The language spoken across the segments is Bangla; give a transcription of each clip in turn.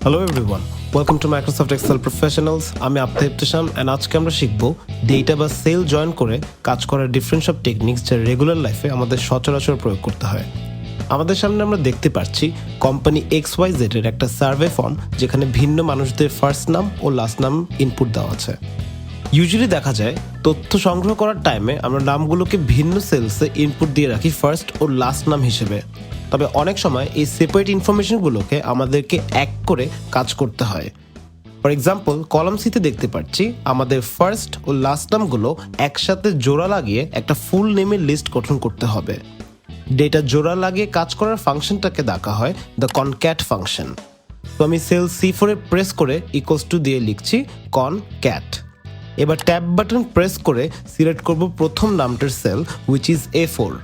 Hello everyone, welcome to Microsoft Excel Professionals. আমি আব্দুল ইবতিসাম and আজকে আমরা শিখব ডেটা বা সেল জয়েন করে কাজ করার ডিফারেন্ট সব টেকনিক্স যা রেগুলার লাইফে আমাদের সচরাচর প্রয়োগ করতে হয়। আমাদের সামনে আমরা দেখতে পাচ্ছি কোম্পানি XYZ এর একটা সার্ভে ফর্ম যেখানে ভিন্ন মানুষদের ফার্স্ট নাম ও লাস্ট নাম ইনপুট দেওয়া আছে। ইউজুয়ালি দেখা যায় তথ্য সংগ্রহ করার টাইমে আমরা নামগুলোকে ভিন্ন সেলসে ইনপুট দিয়ে রাখি ফার্স্ট ও লাস্ট নাম হিসেবে। তবে অনেক সময় এই সেপারেট ইনফরমেশনগুলোকে আমাদেরকে এক করে কাজ করতে হয়। ফর এক্সাম্পল কলাম সিতে দেখতে পাচ্ছি আমাদের ফার্স্ট ও লাস্ট নামগুলো একসাথে জোড়া লাগিয়ে একটা ফুল নেমের লিস্ট গঠন করতে হবে। ডেটা জোড়া লাগিয়ে কাজ করার ফাংশনটাকে ডাকা হয় দ্য কনক্যাট ফাংশন। তো আমি সেল C4 প্রেস করে ইকুয়ালস টু দিয়ে লিখছি কনক্যাট। এবার ট্যাব বাটন প্রেস করে সিলেক্ট করব প্রথম নামটার সেল হুইচ ইজ A4।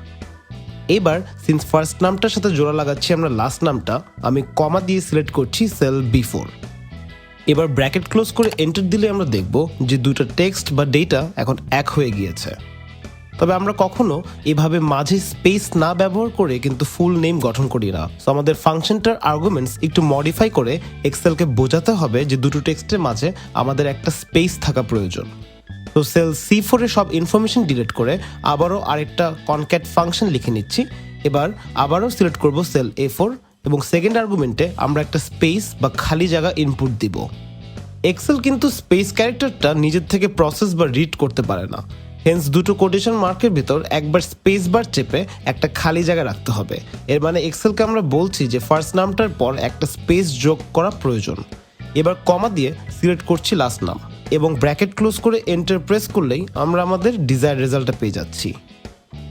এবার সিন্স ফার্স্ট নামটার সাথে জোড়া লাগাচ্ছি আমরা লাস্ট নামটা, আমি কমা দিয়ে সিলেক্ট করছি সেল B4। এবার ব্র্যাকেট ক্লোজ করে এন্টার দিলে আমরা দেখব যে দুটো টেক্সট বা ডেটা এখন এক হয়ে গিয়েছে। তবে আমরা কখনো এভাবে মাঝে স্পেস না ব্যবহার করে কিন্তু ফুল নেম গঠন করি না। সো আমাদের ফাংশনটার আর্গুমেন্টস একটু মডিফাই করে এক্সেলকে বোঝাতে হবে যে দুটো টেক্সটের মাঝে আমাদের একটা স্পেস থাকা প্রয়োজন। তো সেল C4 এর সব ইনফরমেশন ডিলিট করে আবারও আরেকটা কনক্যাট ফাংশন লিখে নিচ্ছি। এবার আবারও সিলেক্ট করব সেল A4 এবং সেকেন্ড আর্গুমেন্টে আমরা একটা স্পেস বা খালি জায়গা ইনপুট দিব। এক্সেল কিন্তু স্পেস ক্যারেক্টারটা নিজের থেকে প্রসেস বা রিড করতে পারে না। হেন্স দুটো কোটেশন মার্কের ভিতর একবার স্পেস বার চেপে একটা খালি জায়গা রাখতে হবে। এর মানে এক্সেলকে আমরা বলছি যে ফার্স্ট নামটার পর একটা স্পেস যোগ করা প্রয়োজন। এবার কমা দিয়ে সিলেক্ট করছি লাস্ট নাম এবং ব্র্যাকেট ক্লোজ করে এন্টার প্রেস করলেই আমরা আমাদের ডিজায়ার রেজাল্টটা পেয়ে যাচ্ছি।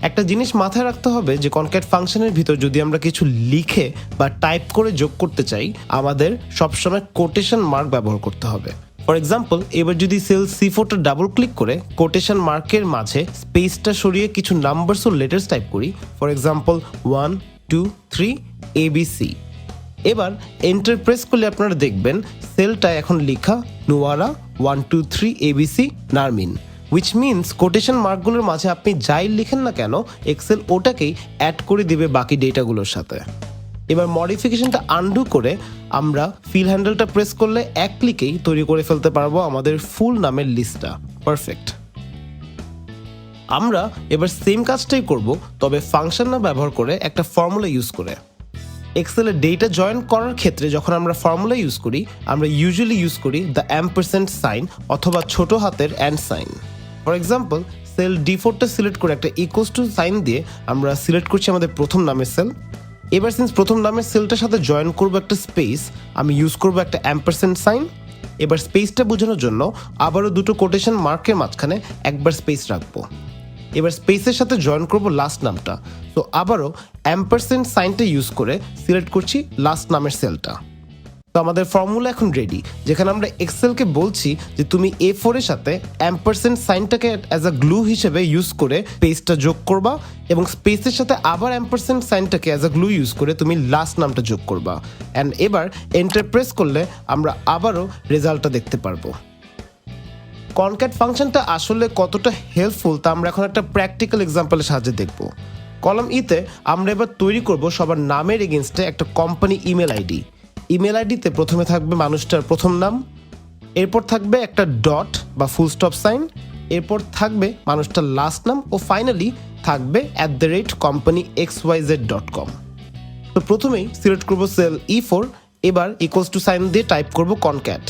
একটা জিনিস মাথায় রাখতে হবে যে কনক্যাট ফাংশনের ভিতর যদি আমরা কিছু লিখে বা টাইপ করে যোগ করতে চাই আমাদের সবসময় কোটেশন মার্ক ব্যবহার করতে হবে। ফর এক্সাম্পল এবার যদি সেল C4টা ডাবল ক্লিক করে কোটেশন মার্কের মাঝে স্পেসটা সরিয়ে কিছু নাম্বারস ও লেটার্স টাইপ করি, ফর এক্সাম্পল 1 2 3 ABC। এবার এন্টার প্রেস করলে আপনারা দেখবেন সেলটা এখন লেখা Nuwara 1 2 3 ABC নারমিন, which means quotation মার্কগুলোর মাঝে আপনি যাই লিখেন না কেন এক্সেল ওটাকেই অ্যাড করে দিবে বাকি ডেটাগুলোর সাথে। এবার মডিফিকেশনটা আনডু করে আমরা ফিল হ্যান্ডেলটা প্রেস করলে এক ক্লিকেই তৈরি করে ফেলতে পারবো আমাদের ফুল নামের লিস্টটা। পারফেক্ট। আমরা এবার সেম কাজটাই করব, তবে ফাংশন না ব্যবহার করে একটা ফর্মুলা ইউজ করে। এক্সেলে ডেটা জয়েন করার ক্ষেত্রে যখন আমরা ফর্মুলা ইউজ করি আমরা ইউজুয়ালি ইউজ করি দ্য অ্যাম্পারস্যান্ড সাইন অথবা ছোট হাতের and sign. For example cell D4টা সিলেক্ট করে একটা ইকুয়ালস টু সাইন দিয়ে আমরা সিলেক্ট করছি আমাদের প্রথম নামের সেল। এবার সিন্স প্রথম নামের সেলটার সাথে জয়েন করবো একটা স্পেস, আমি ইউজ করবো একটা অ্যাম্পারস্যান্ড সাইন। এবার স্পেসটা বোঝানোর জন্য আবারও দুটো কোটেশন মার্কের মাঝখানে একবার স্পেস রাখবো। এবার স্পেসের সাথে জয়েন করব লাস্ট নামটা, তো আবারও অ্যাম্পারস্যান্ড সাইনটা ইউজ করে সিলেক্ট করছি লাস্ট নামের সেলটা। তো আমাদের ফর্মুলা এখন রেডি, যেখানে আমরা এক্সেলকে বলছি যে তুমি A4 এর সাথে অ্যাম্পারস্যান্ড সাইনটাকে অ্যাজ আ গ্লু হিসেবে ইউজ করে স্পেসটা যোগ করবা এবং স্পেসের সাথে আবার অ্যাম্পারস্যান্ড সাইনটাকে অ্যাজ আ গ্লু ইউজ করে তুমি লাস্ট নামটা যোগ করবা। অ্যান্ড এবার এন্টার প্রেস করলে আমরা আবারও রেজাল্টটা দেখতে পারবো। কনক্যাট ফাংশনটা আসলে কতটা হেল্পফুল তা আমরা এখন একটা প্র্যাকটিক্যাল এক্সাম্পলের সাহায্যে দেখব। কলাম ইতে আমরা এবার তৈরি করব সবার নামের এগেনস্টে একটা কোম্পানি ইমেল আইডি। ইমেল আইডিতে প্রথমে থাকবে মানুষটার প্রথম নাম, এরপর থাকবে একটা ডট বা ফুল স্টপ সাইন, এরপর থাকবে মানুষটার লাস্ট নাম ও ফাইনালি থাকবে @companyxyz.com। তো প্রথমেই সিলেক্ট করব সেল E4, এবার ইকুয়ালস টু সাইন দিয়ে টাইপ করব কনক্যাট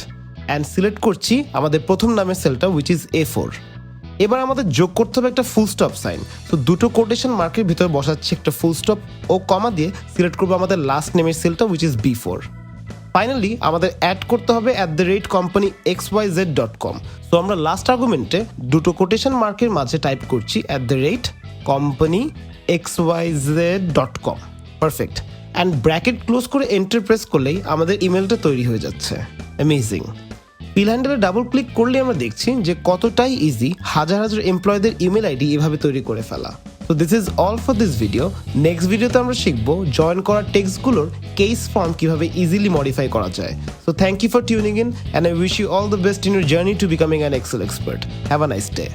অ্যান্ড সিলেক্ট করছি আমাদের প্রথম নামের সেলটা উইচ ইজ A4। এবার আমাদের যোগ করতে হবে একটা ফুল স্টপ সাইন, তো দুটো কোটেশন মার্কের ভিতরে বসাচ্ছি একটা ফুল স্টপ ও কমা দিয়ে সিলেক্ট করবো আমাদের লাস্ট নেমের সেলটা উইচ ইজ B4। ফাইনালি আমাদের অ্যাড করতে হবে @companyxyz.com। তো আমরা লাস্ট আর্গুমেন্টে দুটো কোটেশন মার্কের মাঝে টাইপ করছি @companyxyz.com। Perfect. And bracket close করে এন্টার প্রেস করলেই আমাদের ইমেলটা তৈরি হয়ে যাচ্ছে। অ্যামেজিং। ফিল হ্যান্ডেলে ডাবল ক্লিক করলে আমরা দেখছি যে কতটাই ইজি হাজার হাজার এমপ্লয়ীদের ইমেল আইডি এভাবে তৈরি করে ফেলা। তো this is all for this video. Next ভিডিওতে আমরা শিখবো জয়েন করা টেক্সটগুলোর কেস ফর্ম কিভাবে ইজিলি মডিফাই করা যায়। So thank you for tuning in and I wish you all the best in your journey to becoming an Excel expert. Have a nice day.